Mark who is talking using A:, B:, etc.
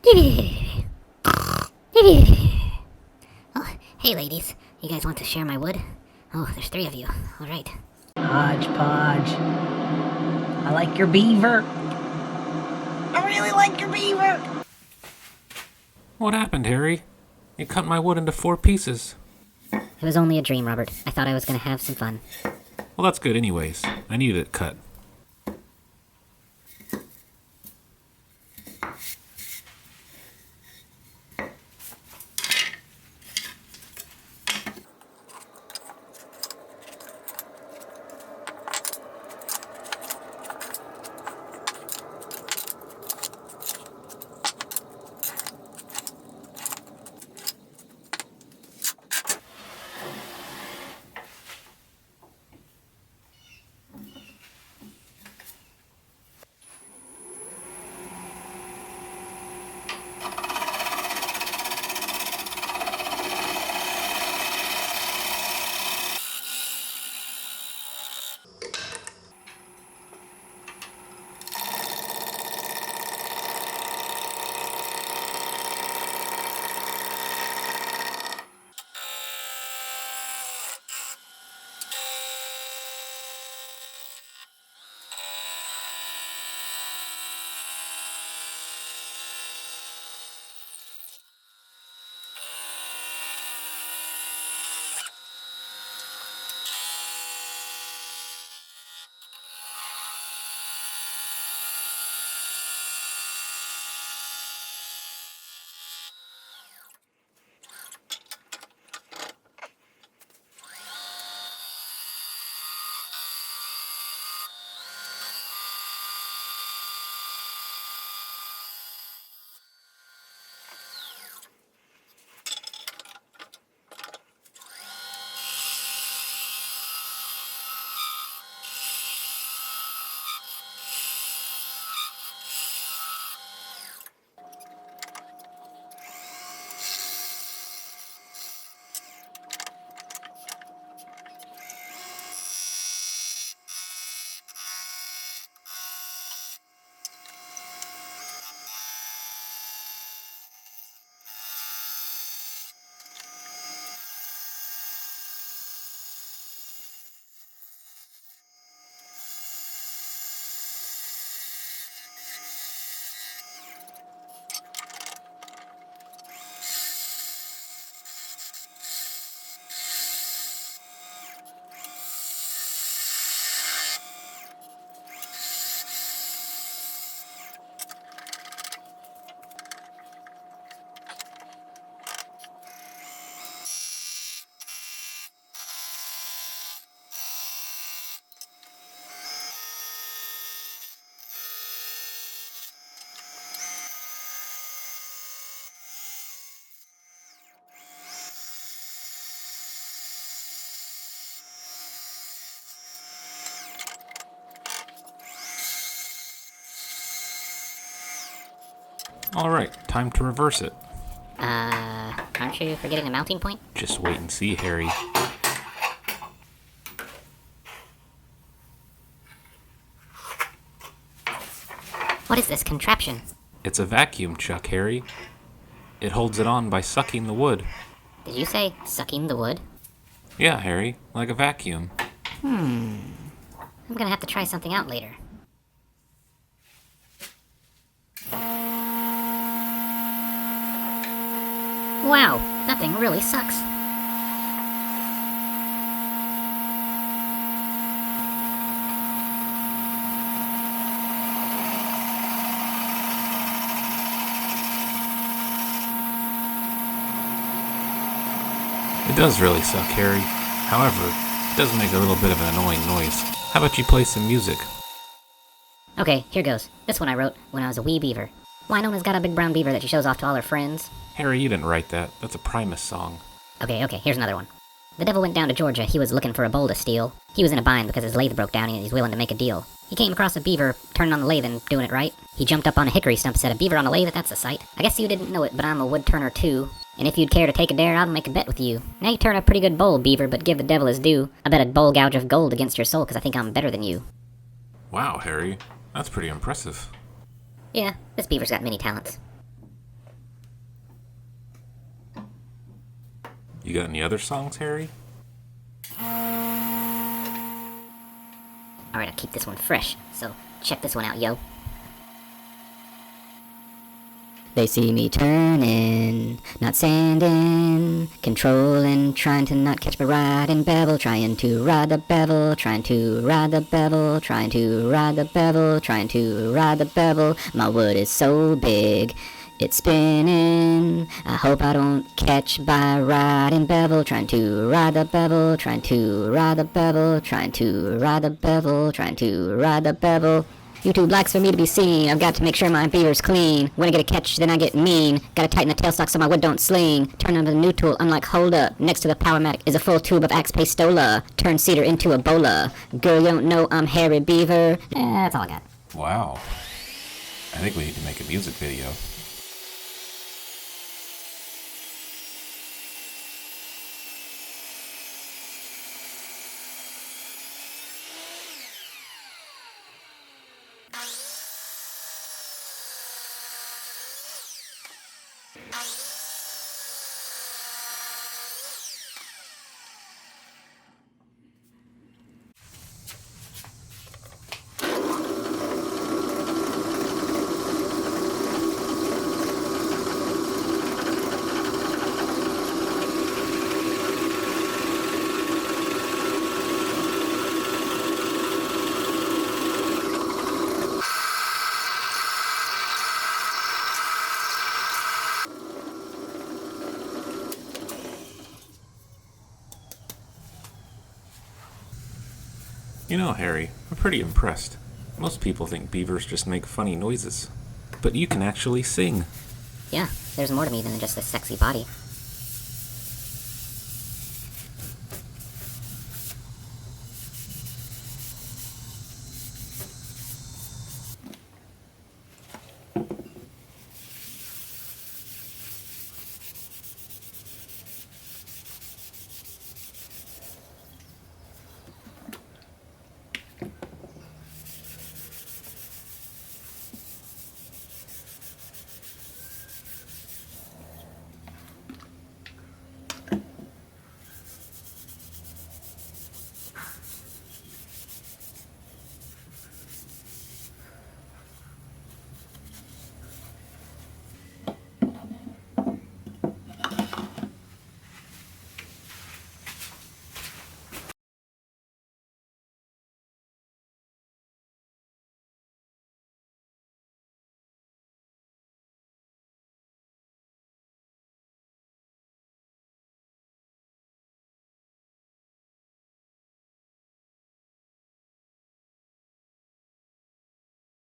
A: Oh, hey ladies, you guys want to share my wood? Oh, there's 3 of you. Alright.
B: HodgePodge. I like your beaver. I really like your beaver.
C: What happened, Harry? You cut my wood into 4 pieces.
A: It was only a dream, Robert. I thought I was gonna have some fun.
C: Well, that's good anyways. I needed it cut. Alright, time to reverse it.
A: Aren't you forgetting the mounting point?
C: Just wait and see, Harry.
A: What is this contraption?
C: It's a vacuum chuck, Harry. It holds it on by sucking the wood.
A: Did you say sucking the wood?
C: Yeah, Harry, like a vacuum.
A: I'm gonna have to try something out later. Wow, that thing really sucks.
C: It does really suck, Harry. However, it does make a little bit of an annoying noise. How about you play some music?
A: Okay, here goes. This one I wrote when I was a wee beaver. Winona's got a big brown beaver that she shows off to all her friends.
C: Harry, you didn't write that. That's a Primus song.
A: Okay, here's another one. The devil went down to Georgia, he was looking for a bowl to steal. He was in a bind because his lathe broke down and he's willing to make a deal. He came across a beaver, turning on the lathe and doing it right. He jumped up on a hickory stump, said, "A beaver on a lathe, that's a sight. I guess you didn't know it, but I'm a wood turner too. And if you'd care to take a dare, I'll make a bet with you. Now you turn a pretty good bowl, beaver, but give the devil his due. I bet a bowl gouge of gold against your soul, 'cause I think I'm better than you."
C: Wow, Harry. That's pretty impressive.
A: Yeah, this beaver's got many talents.
C: You got any other songs, Harry?
A: Alright, I'll keep this one fresh, so check this one out, yo. They see me turning, not sanding, controlling, trying to not catch my ride and bevel, trying to ride the bevel, trying to ride the bevel, trying to ride the bevel, trying to ride the bevel. My wood is so big, it's spinning. I hope I don't catch by riding bevel, trying to ride the bevel, trying to ride the bevel, trying to ride the bevel, trying to ride the bevel. YouTube likes for me to be seen. I've got to make sure my beaver's clean. When I get a catch, then I get mean. Gotta tighten the tailstock so my wood don't sling. Turn on the new tool, unlike hold up. Next to the Powermatic is a full tube of Axe Pastola. Turn cedar into a bola. Girl, you don't know I'm Harry Beaver. That's all I got.
C: Wow. I think we need to make a music video. You know, Harry, I'm pretty impressed. Most people think beavers just make funny noises. But you can actually sing.
A: Yeah, there's more to me than just a sexy body.